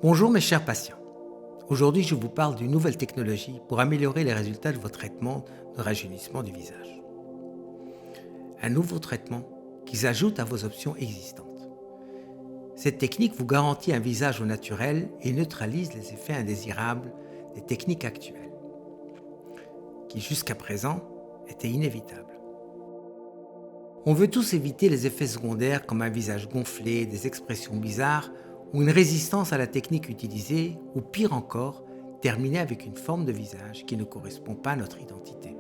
Bonjour mes chers patients. Aujourd'hui, je vous parle d'une nouvelle technologie pour améliorer les résultats de vos traitements de rajeunissement du visage. Un nouveau traitement qui s'ajoute à vos options existantes. Cette technique vous garantit un visage au naturel et neutralise les effets indésirables des techniques actuelles, qui jusqu'à présent étaient inévitables. On veut tous éviter les effets secondaires comme un visage gonflé, des expressions bizarres ou une résistance à la technique utilisée, ou pire encore, terminer avec une forme de visage qui ne correspond pas à notre identité.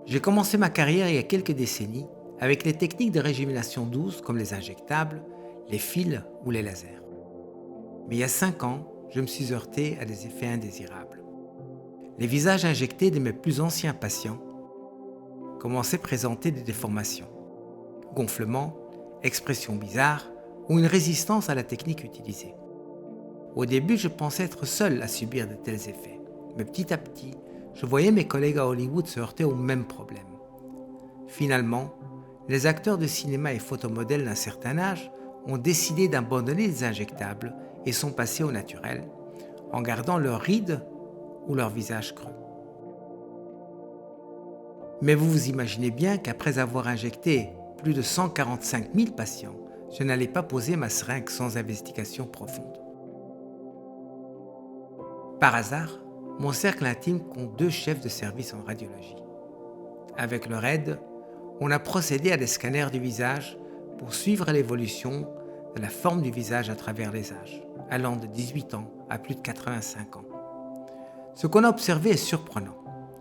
J'ai commencé ma carrière il y a quelques décennies avec les techniques de régénération douce comme les injectables, les fils ou les lasers. Mais il y a 5 ans, je me suis heurté à des effets indésirables. Les visages injectés de mes plus anciens patients commençaient à présenter des déformations, gonflements, expressions bizarres, ou une résistance à la technique utilisée. Au début, je pensais être seul à subir de tels effets, mais petit à petit, je voyais mes collègues à Hollywood se heurter au même problème. Finalement, les acteurs de cinéma et photomodèles d'un certain âge ont décidé d'abandonner les injectables et sont passés au naturel, en gardant leurs rides ou leur visage creux. Mais vous vous imaginez bien qu'après avoir injecté plus de 145 000 patients, je n'allais pas poser ma seringue sans investigation profonde. Par hasard, mon cercle intime compte 2 chefs de service en radiologie. Avec leur aide, on a procédé à des scanners du visage pour suivre l'évolution de la forme du visage à travers les âges, allant de 18 ans à plus de 85 ans. Ce qu'on a observé est surprenant.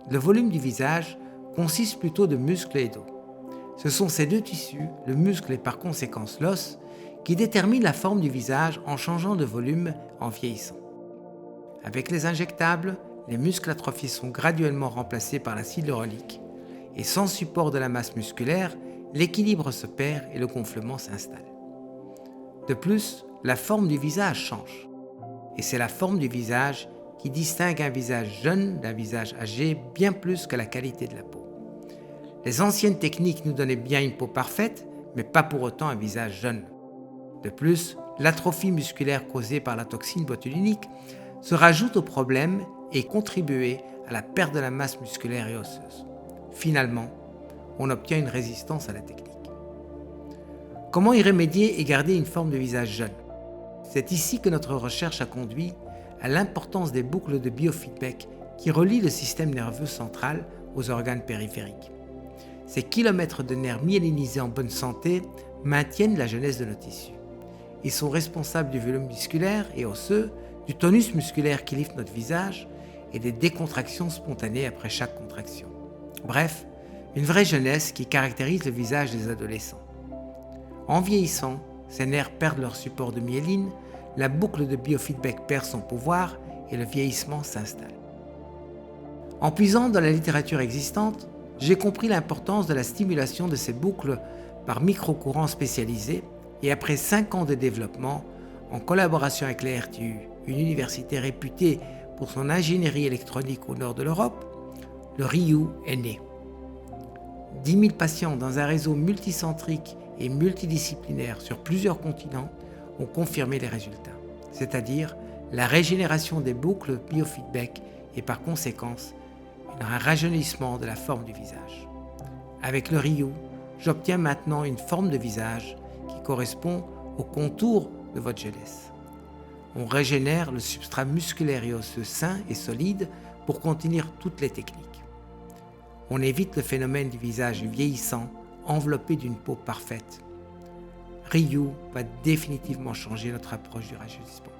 Le volume du visage consiste plutôt de muscles et d'os. Ce sont ces 2 tissus, le muscle et par conséquent l'os, qui déterminent la forme du visage en changeant de volume en vieillissant. Avec les injectables, les muscles atrophiés sont graduellement remplacés par l'acide hyaluronique et sans support de la masse musculaire, l'équilibre se perd et le gonflement s'installe. De plus, la forme du visage change. Et c'est la forme du visage qui distingue un visage jeune d'un visage âgé bien plus que la qualité de la peau. Les anciennes techniques nous donnaient bien une peau parfaite, mais pas pour autant un visage jeune. De plus, l'atrophie musculaire causée par la toxine botulinique se rajoute au problème et contribuait à la perte de la masse musculaire et osseuse. Finalement, on obtient une résistance à la technique. Comment y remédier et garder une forme de visage jeune ? C'est ici que notre recherche a conduit à l'importance des boucles de biofeedback qui relient le système nerveux central aux organes périphériques. Ces kilomètres de nerfs myélinisés en bonne santé maintiennent la jeunesse de nos tissus. Ils sont responsables du volume musculaire et osseux, du tonus musculaire qui lifte notre visage et des décontractions spontanées après chaque contraction. Bref, une vraie jeunesse qui caractérise le visage des adolescents. En vieillissant, ces nerfs perdent leur support de myéline, la boucle de biofeedback perd son pouvoir et le vieillissement s'installe. En puisant dans la littérature existante, j'ai compris l'importance de la stimulation de ces boucles par microcourants spécialisés et après 5 ans de développement, en collaboration avec la RTU, une université réputée pour son ingénierie électronique au nord de l'Europe, le RIU est né. 10 000 patients dans un réseau multicentrique et multidisciplinaire sur plusieurs continents ont confirmé les résultats, c'est-à-dire la régénération des boucles biofeedback et par conséquence un rajeunissement de la forme du visage. Avec le RIU, j'obtiens maintenant une forme de visage qui correspond au contour de votre jeunesse. On régénère le substrat musculaire et osseux sain et solide pour contenir toutes les techniques. On évite le phénomène du visage vieillissant enveloppé d'une peau parfaite. RIU va définitivement changer notre approche du rajeunissement.